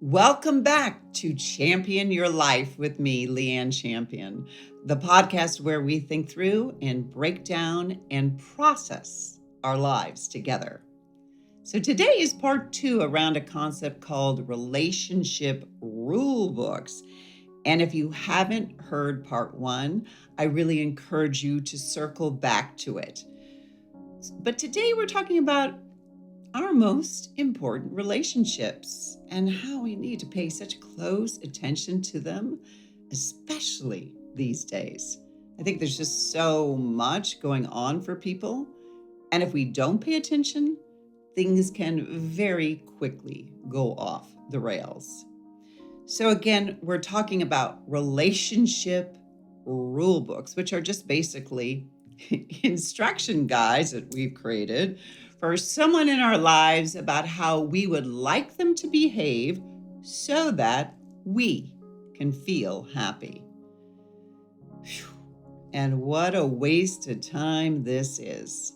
Welcome back to Champion Your Life with me, Leighanne Champion, the podcast where we think through and break down and process our lives together. So today is part 2 around a concept called relationship rulebooks. And if you haven't heard part 1, I really encourage you to circle back to it. But today we're talking about our most important relationships and how we need to pay such close attention to them, especially these days. I think there's just so much going on for people. And if we don't pay attention, things can very quickly go off the rails. So again, we're talking about relationship rule books, which are just basically instruction guides that we've created for someone in our lives about how we would like them to behave so that we can feel happy. Whew. And what a waste of time this is.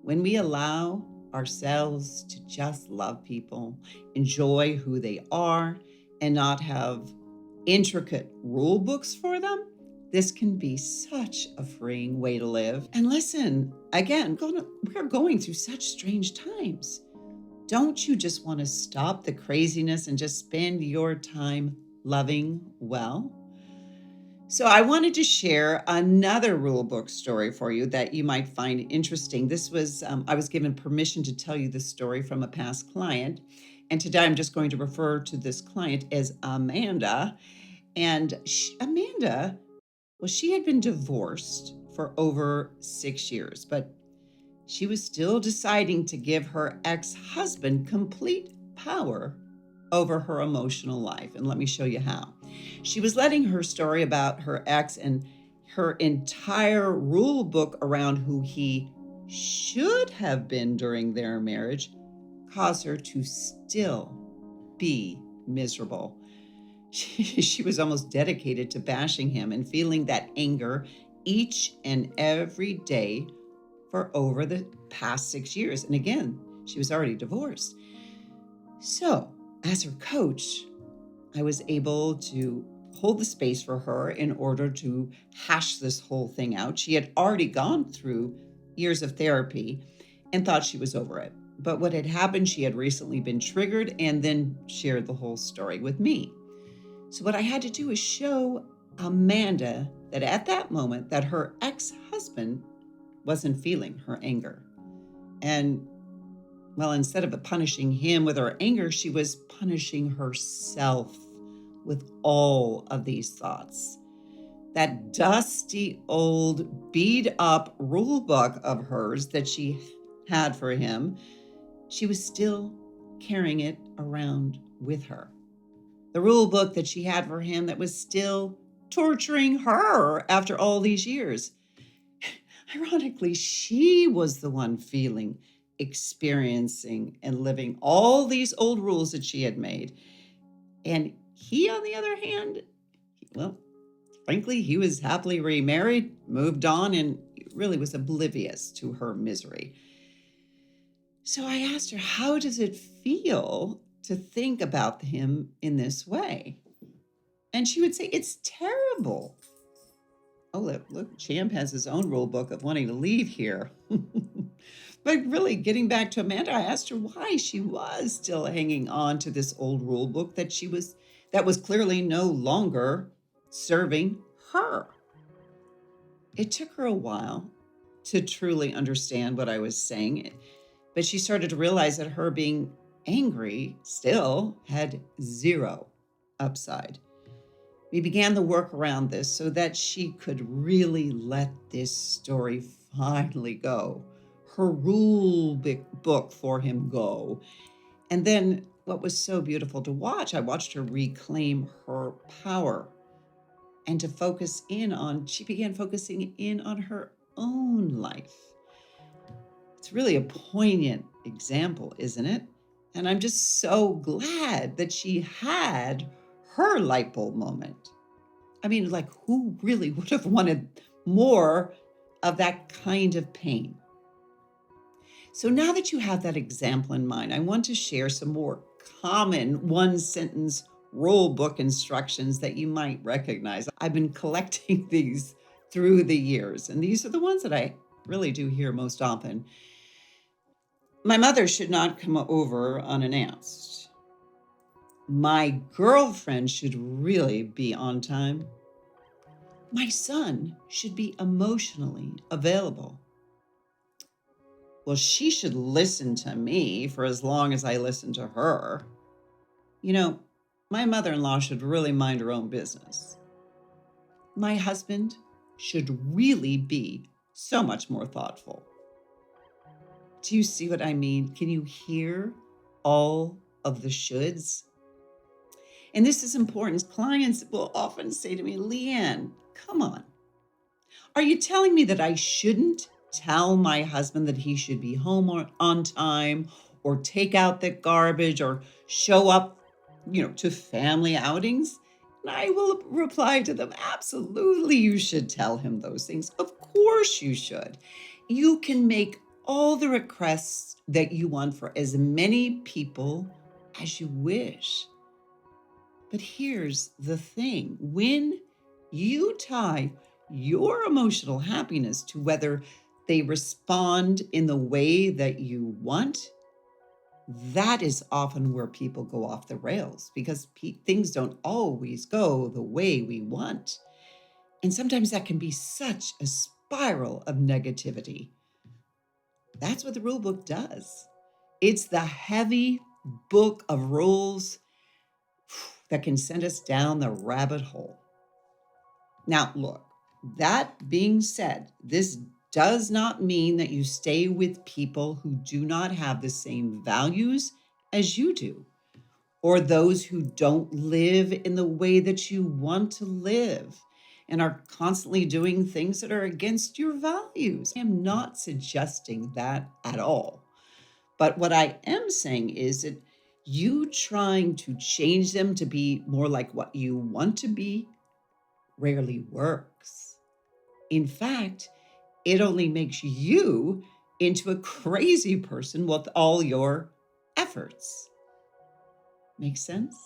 When we allow ourselves to just love people, enjoy who they are, and not have intricate rule books for them, this can be such a freeing way to live. And listen, again, we're going through such strange times. Don't you just want to stop the craziness and just spend your time loving well? So I wanted to share another rule book story for you that you might find interesting. This was, I was given permission to tell you this story from a past client. And today I'm just going to refer to this client as Amanda. And Amanda, well, she had been divorced for over 6 years, but she was still deciding to give her ex-husband complete power over her emotional life. And let me show you how. She was letting her story about her ex and her entire rule book around who he should have been during their marriage cause her to still be miserable. She was almost dedicated to bashing him and feeling that anger each and every day for over the past 6 years. And again, she was already divorced. So, as her coach, I was able to hold the space for her in order to hash this whole thing out. She had already gone through years of therapy and thought she was over it. But what had happened, she had recently been triggered and then shared the whole story with me. So what I had to do is show Amanda that at that moment that her ex-husband wasn't feeling her anger. And well, instead of punishing him with her anger, she was punishing herself with all of these thoughts. That dusty old beat up rule book of hers that she had for him, she was still carrying it around with her. The rule book that she had for him that was still torturing her after all these years. Ironically, she was the one feeling, experiencing, and living all these old rules that she had made. And he, on the other hand, well, frankly, he was happily remarried, moved on, and really was oblivious to her misery. So I asked her, how does it feel to think about him in this way? And she would say, it's terrible. Oh, look, Champ has his own rule book of wanting to leave here. But really, getting back to Amanda, I asked her why she was still hanging on to this old rule book that was clearly no longer serving her. It took her a while to truly understand what I was saying, but she started to realize that her being angry still had zero upside. We began the work around this so that she could really let this story finally go, her rule book for him go. And then what was so beautiful to watch, I watched her reclaim her power and to she began focusing in on her own life. It's really a poignant example, isn't it? And I'm just so glad that she had her light bulb moment. I mean, like, who really would have wanted more of that kind of pain? So now that you have that example in mind, I want to share some more common one sentence rule book instructions that you might recognize. I've been collecting these through the years, and these are the ones that I really do hear most often. My mother should not come over unannounced. My girlfriend should really be on time. My son should be emotionally available. Well, she should listen to me for as long as I listen to her. You know, my mother-in-law should really mind her own business. My husband should really be so much more thoughtful. Do you see what I mean? Can you hear all of the shoulds? And this is important. Clients will often say to me, Leighanne, come on. Are you telling me that I shouldn't tell my husband that he should be home on time or take out the garbage or show up, to family outings? And I will reply to them, absolutely, you should tell him those things. Of course you should. You can make all the requests that you want for as many people as you wish. But here's the thing. When you tie your emotional happiness to whether they respond in the way that you want, that is often where people go off the rails because things don't always go the way we want. And sometimes that can be such a spiral of negativity. That's what the rule book does. It's the heavy book of rules that can send us down the rabbit hole. Now, look, that being said, this does not mean that you stay with people who do not have the same values as you do, or those who don't live in the way that you want to live and are constantly doing things that are against your values. I am not suggesting that at all. But what I am saying is that you trying to change them to be more like what you want to be rarely works. In fact, it only makes you into a crazy person with all your efforts. Make sense?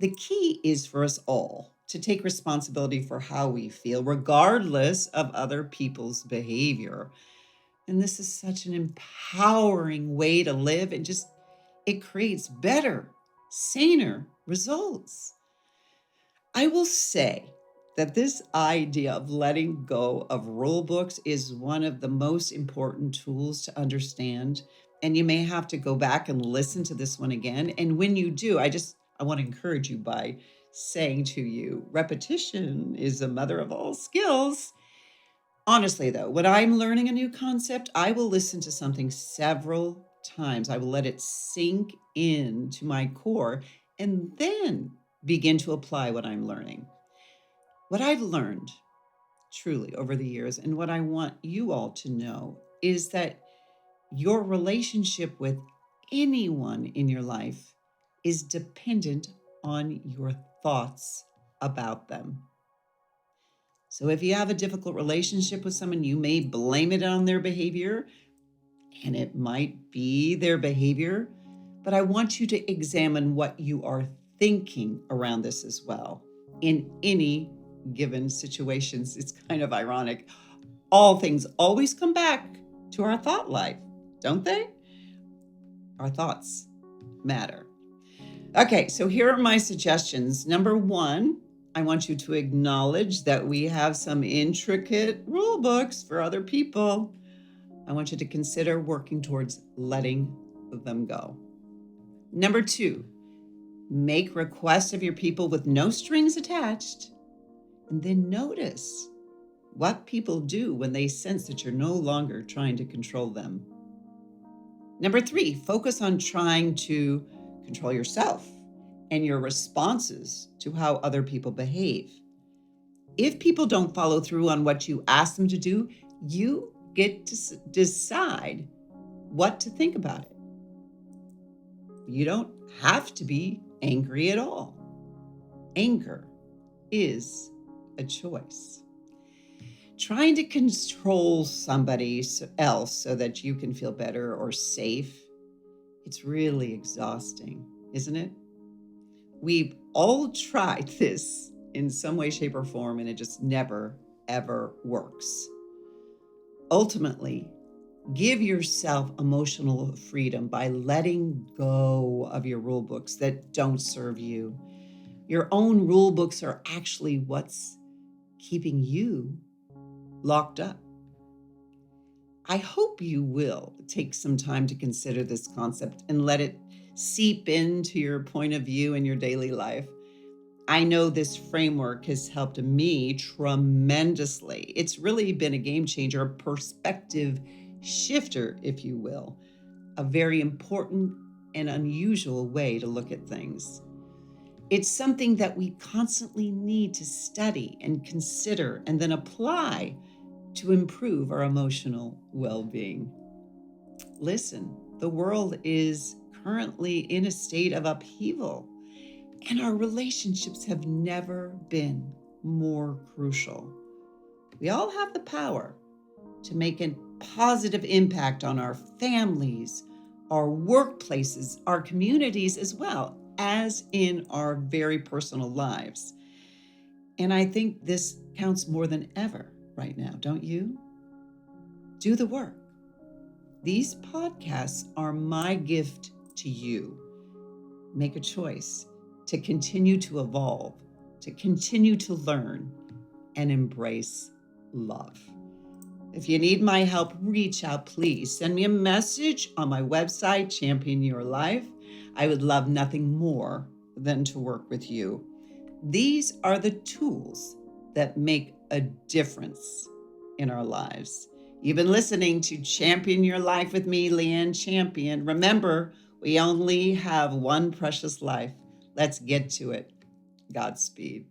The key is for us all to take responsibility for how we feel, regardless of other people's behavior. And this is such an empowering way to live, and it creates better, saner results. I will say that this idea of letting go of rule books is one of the most important tools to understand. And you may have to go back and listen to this one again. And when you do, I want to encourage you by saying to you, repetition is the mother of all skills. Honestly, though, when I'm learning a new concept, I will listen to something several times. I will let it sink into my core and then begin to apply what I'm learning. What I've learned truly over the years, and what I want you all to know, is that your relationship with anyone in your life is dependent on your thoughts about them. So if you have a difficult relationship with someone, you may blame it on their behavior, and it might be their behavior, but I want you to examine what you are thinking around this as well. In any given situations, it's kind of ironic. All things always come back to our thought life, don't they? Our thoughts matter. Okay, so here are my suggestions. Number one, I want you to acknowledge that we have some intricate rule books for other people. I want you to consider working towards letting them go. Number two, make requests of your people with no strings attached, and then notice what people do when they sense that you're no longer trying to control them. Number three, focus on trying to control yourself and your responses to how other people behave. If people don't follow through on what you ask them to do, you get to decide what to think about it. You don't have to be angry at all. Anger is a choice. Trying to control somebody else so that you can feel better or safe It's really exhausting, isn't it? We've all tried this in some way, shape, or form, and it just never, ever works. Ultimately, give yourself emotional freedom by letting go of your rule books that don't serve you. Your own rule books are actually what's keeping you locked up. I hope you will take some time to consider this concept and let it seep into your point of view in your daily life. I know this framework has helped me tremendously. It's really been a game changer, a perspective shifter, if you will, a very important and unusual way to look at things. It's something that we constantly need to study and consider and then apply to improve our emotional well being. Listen, the world is currently in a state of upheaval, and our relationships have never been more crucial. We all have the power to make a positive impact on our families, our workplaces, our communities, as well as in our very personal lives. And I think this counts more than ever right now, don't you? Do the work. These podcasts are my gift to you. Make a choice to continue to evolve, to continue to learn, and embrace love. If you need my help, reach out, please. Send me a message on my website, Champion Your Life. I would love nothing more than to work with you. These are the tools that make a difference in our lives. You've been listening to Champion Your Life with me, Leighanne Champion. Remember, we only have one precious life. Let's get to it. Godspeed.